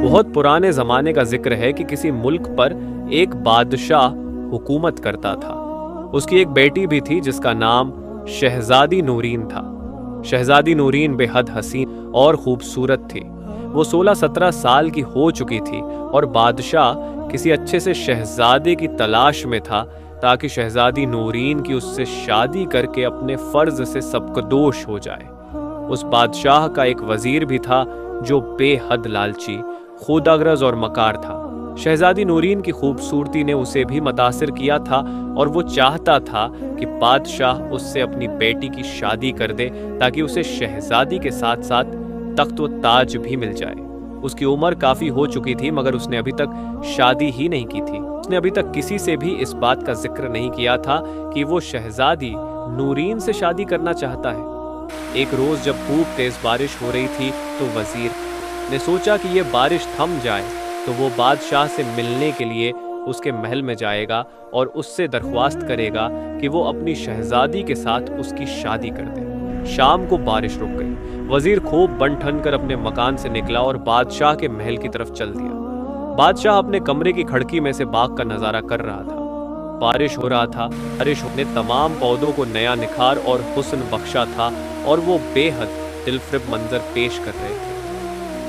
بہت پرانے زمانے کا ذکر ہے کہ کسی ملک پر ایک بادشاہ حکومت کرتا تھا۔ اس کی ایک بیٹی بھی تھی جس کا نام شہزادی نورین تھا۔ شہزادی نورین بے حد حسین اور خوبصورت تھی۔ وہ 16-17 سال کی ہو چکی تھی اور بادشاہ کسی اچھے سے شہزادے کی تلاش میں تھا تاکہ شہزادی نورین کی اس سے شادی کر کے اپنے فرض سے سبکدوش ہو جائے۔ اس بادشاہ کا ایک وزیر بھی تھا جو بے حد لالچی، خودغرض اور مکار تھا۔ شہزادی نورین کی خوبصورتی نے اسے بھی متاثر کیا تھا اور وہ چاہتا تھا کہ بادشاہ اس سے اپنی بیٹی کی شادی کر دے تاکہ اسے شہزادی کے ساتھ ساتھ تخت و تاج بھی مل جائے۔ اس کی عمر کافی ہو چکی تھی مگر اس نے ابھی تک شادی ہی نہیں کی تھی۔ اس نے ابھی تک کسی سے بھی اس بات کا ذکر نہیں کیا تھا کہ وہ شہزادی نورین سے شادی کرنا چاہتا ہے۔ ایک روز جب خوب تیز بارش ہو رہی تھی تو وزیر نے سوچا کہ یہ بارش تھم جائے تو وہ بادشاہ سے ملنے کے لیے اس کے محل میں جائے گا اور اس سے درخواست کرے گا کہ وہ اپنی شہزادی کے ساتھ اس کی شادی کر دے۔ شام کو بارش رک گئی۔ وزیر خوب بن ٹھن کر اپنے مکان سے نکلا اور بادشاہ کے محل کی طرف چل دیا۔ بادشاہ اپنے کمرے کی کھڑکی میں سے باغ کا نظارہ کر رہا تھا۔ بارش ہو رہا تھا۔ بارش نے تمام پودوں کو نیا نکھار اور حسن بخشا تھا اور وہ بے حد دلفریب منظر پیش کر رہے تھے۔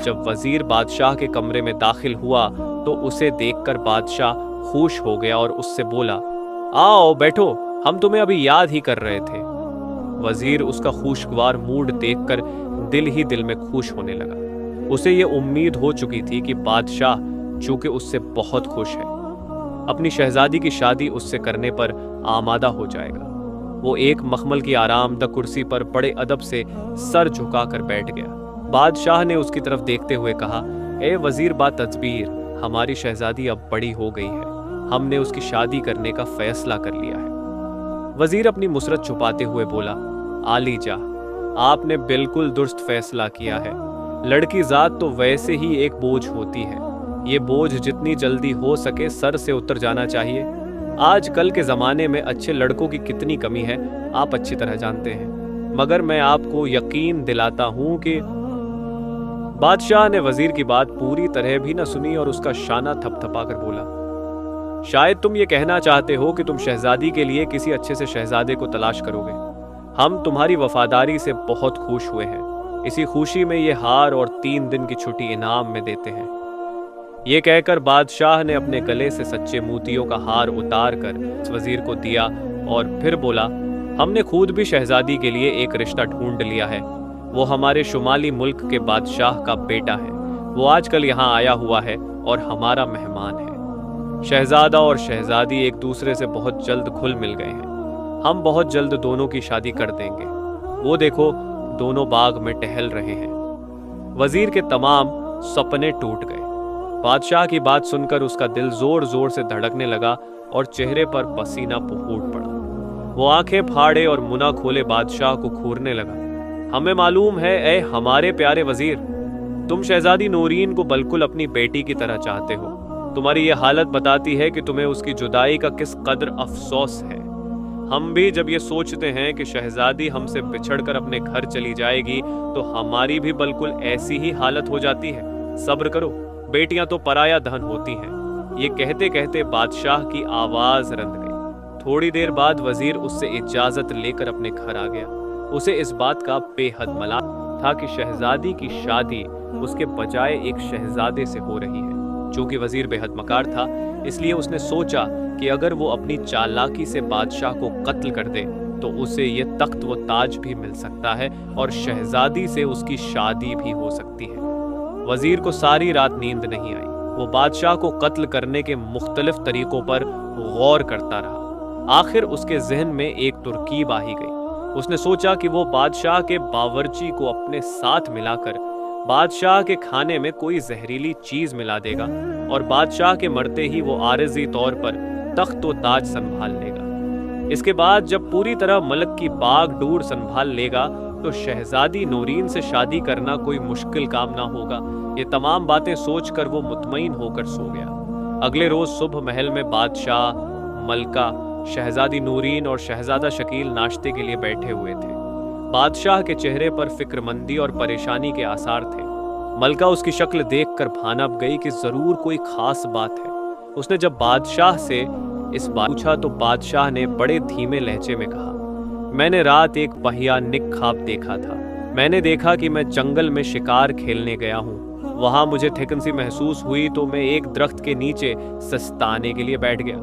جب وزیر بادشاہ کے کمرے میں داخل ہوا تو اسے دیکھ کر بادشاہ خوش ہو گیا اور اس سے بولا، آؤ بیٹھو، ہم تمہیں ابھی یاد ہی کر رہے تھے۔ وزیر اس کا خوشگوار موڈ دیکھ کر دل ہی دل میں خوش ہونے لگا۔ اسے یہ امید ہو چکی تھی کہ بادشاہ چونکہ اس سے بہت خوش ہے، اپنی شہزادی کی شادی اس سے کرنے پر آمادہ ہو جائے گا۔ وہ ایک مخمل کی آرام دہ کرسی پر بڑے ادب سے سر جھکا کر بیٹھ گیا۔ بادشاہ نے اس کی طرف دیکھتے ہوئے کہا، اے وزیر با تدبیر، ہماری شہزادی اب بڑی ہو گئی ہے، ہم نے اس کی شادی کرنے کا فیصلہ کر لیا ہے۔ وزیر اپنی مسرت چھپاتے ہوئے بولا، عالی جاں، آپ نے بالکل درست فیصلہ کیا ہے۔ لڑکی ذات تو ویسے ہی ایک بوجھ ہوتی ہے، یہ بوجھ جتنی جلدی ہو سکے سر سے اتر جانا چاہیے۔ آج کل کے زمانے میں اچھے لڑکوں کی کتنی کمی ہے آپ اچھی طرح جانتے ہیں، مگر میں آپ کو یقین دلاتا ہوں کہ… بادشاہ نے وزیر کی بات پوری طرح بھی نہ سنی اور اس کا شانہ تھپ تھپا کر بولا، شاید تم یہ کہنا چاہتے ہو کہ تم شہزادی کے لیے کسی اچھے سے شہزادے کو تلاش کرو گے۔ ہم تمہاری وفاداری سے بہت خوش ہوئے ہیں، اسی خوشی میں یہ ہار اور 3 دن کی چھٹی انعام میں دیتے ہیں۔ یہ کہہ کر بادشاہ نے اپنے گلے سے سچے موتیوں کا ہار اتار کر وزیر کو دیا اور پھر بولا، ہم نے خود بھی شہزادی کے لیے ایک رشتہ ڈھونڈ لیا ہے۔ وہ ہمارے شمالی ملک کے بادشاہ کا بیٹا ہے۔ وہ آج کل یہاں آیا ہوا ہے اور ہمارا مہمان ہے۔ شہزادہ اور شہزادی ایک دوسرے سے بہت جلد گھل مل گئے ہیں۔ ہم بہت جلد دونوں کی شادی کر دیں گے۔ وہ دیکھو، دونوں باغ میں ٹہل رہے ہیں۔ وزیر کے تمام سپنے ٹوٹ گئے۔ بادشاہ کی بات سن کر اس کا دل زور زور سے دھڑکنے لگا اور چہرے پر پسینہ پھوٹ پڑا۔ وہ آنکھیں پھاڑے اور منہ کھولے بادشاہ کو گھورنے لگا، ہمیں معلوم ہے اے ہمارے پیارے وزیر، تم شہزادی نورین کو بالکل اپنی بیٹی کی طرح چاہتے ہو۔ تمہاری یہ حالت بتاتی ہے کہ تمہیں اس کی جدائی کا کس قدر افسوس ہے۔ ہم بھی جب یہ سوچتے ہیں کہ شہزادی ہم سے بچھڑ کر اپنے گھر چلی جائے گی تو ہماری بھی بالکل ایسی ہی حالت ہو جاتی ہے۔ صبر کرو، بیٹیاں تو پرایا دھن ہوتی ہیں۔ یہ کہتے کہتے بادشاہ کی آواز رند گئی۔ تھوڑی دیر بعد وزیر اس سے اجازت لے کر اپنے گھر آ گیا۔ اسے اس بات کا بے حد ملال تھا کہ شہزادی کی شادی اس کے بجائے ایک شہزادے سے ہو رہی ہے۔ چونکہ وزیر بے حد مکار تھا، اس لیے اس نے سوچا کہ اگر وہ اپنی چالاکی سے بادشاہ کو قتل کر دے تو اسے یہ تخت و تاج بھی مل سکتا ہے اور شہزادی سے اس کی شادی بھی ہو سکتی ہے۔ وزیر کو ساری رات نیند نہیں آئی۔ وہ بادشاہ کو قتل کرنے کے مختلف طریقوں پر غور کرتا رہا۔ آخر اس کے ذہن میں ایک ترکیب آ ہی گئی۔ اس نے سوچا کہ وہ بادشاہ کے باورچی کو اپنے ساتھ ملا کر بادشاہ کے کھانے میں کوئی زہریلی چیز ملا دے گا اور بادشاہ کے مرتے ہی وہ عارضی طور پر تخت و تاج سنبھال لے گا۔ اس کے بعد جب پوری طرح ملک کی باغ ڈور سنبھال لے گا تو شہزادی نورین سے شادی کرنا کوئی مشکل کام نہ ہوگا۔ یہ تمام باتیں سوچ کر وہ مطمئن ہو کر سو گیا۔ اگلے روز صبح محل میں بادشاہ، ملکہ، شہزادی نورین اور شہزادہ شکیل ناشتے کے لیے بیٹھے ہوئے تھے۔ بادشاہ کے چہرے پر فکر مندی اور پریشانی کے آثار تھے۔ ملکہ اس کی شکل دیکھ کر بھانپ گئی کہ ضرور کوئی خاص بات ہے۔ اس نے جب بادشاہ سے اس بات پوچھا تو بادشاہ نے بڑے دھیمے لہجے میں کہا، میں نے رات ایک بھیانک خواب دیکھا تھا۔ میں نے دیکھا کہ میں جنگل میں شکار کھیلنے گیا ہوں۔ وہاں مجھے تھکن سی محسوس ہوئی تو میں ایک درخت کے نیچے سستانے کے لیے بیٹھ گیا۔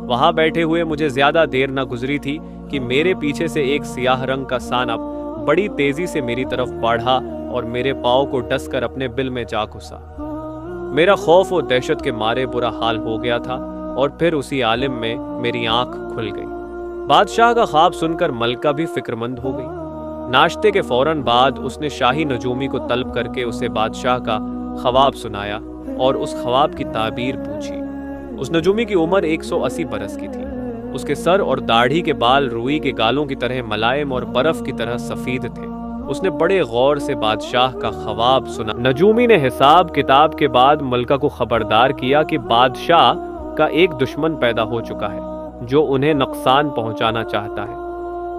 وہاں بیٹھے ہوئے مجھے زیادہ دیر نہ گزری تھی کہ میرے پیچھے سے ایک سیاہ رنگ کا سانپ بڑی تیزی سے میری طرف بڑھا اور میرے پاؤں کو ڈس کر اپنے بل میں جا گھسا۔ میرا خوف و دہشت کے مارے برا حال ہو گیا تھا اور پھر اسی عالم میں میری آنکھ کھل گئی۔ بادشاہ کا خواب سن کر ملکہ بھی فکر مند ہو گئی۔ ناشتے کے فوراً بعد اس نے شاہی نجومی کو طلب کر کے اسے بادشاہ کا خواب سنایا اور اس خواب کی تعبیر پوچھی۔ اس نجومی کی عمر 180 برس کی تھی۔ اس کے سر اور داڑھی کے بال روئی کے گالوں کی طرح ملائم اور برف کی طرح سفید تھے۔ اس نے بڑے غور سے بادشاہ کا خواب سنا۔ نجومی نے حساب کتاب کے بعد ملکہ کو خبردار کیا کہ بادشاہ کا ایک دشمن پیدا ہو چکا ہے جو انہیں نقصان پہنچانا چاہتا ہے۔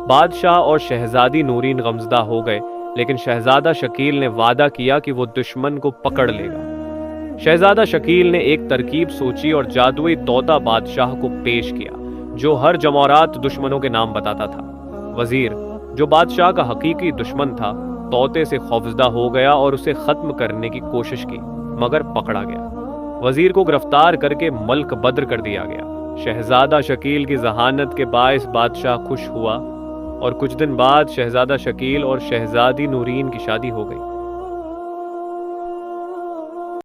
بادشاہ اور شہزادی نورین غمزدہ ہو گئے، لیکن شہزادہ شکیل نے وعدہ کیا کہ وہ دشمن کو پکڑ لے گا۔ شہزادہ شکیل نے ایک ترکیب سوچی اور جادوئی طوطا بادشاہ کو پیش کیا جو ہر جمعرات دشمنوں کے نام بتاتا تھا۔ وزیر، جو بادشاہ کا حقیقی دشمن تھا، طوطے سے خوفزدہ ہو گیا اور اسے ختم کرنے کی کوشش کی، مگر پکڑا گیا۔ وزیر کو گرفتار کر کے ملک بدر کر دیا گیا۔ شہزادہ شکیل کی ذہانت کے باعث بادشاہ خوش ہوا اور کچھ دن بعد شہزادہ شکیل اور شہزادی نورین کی شادی ہو گئی۔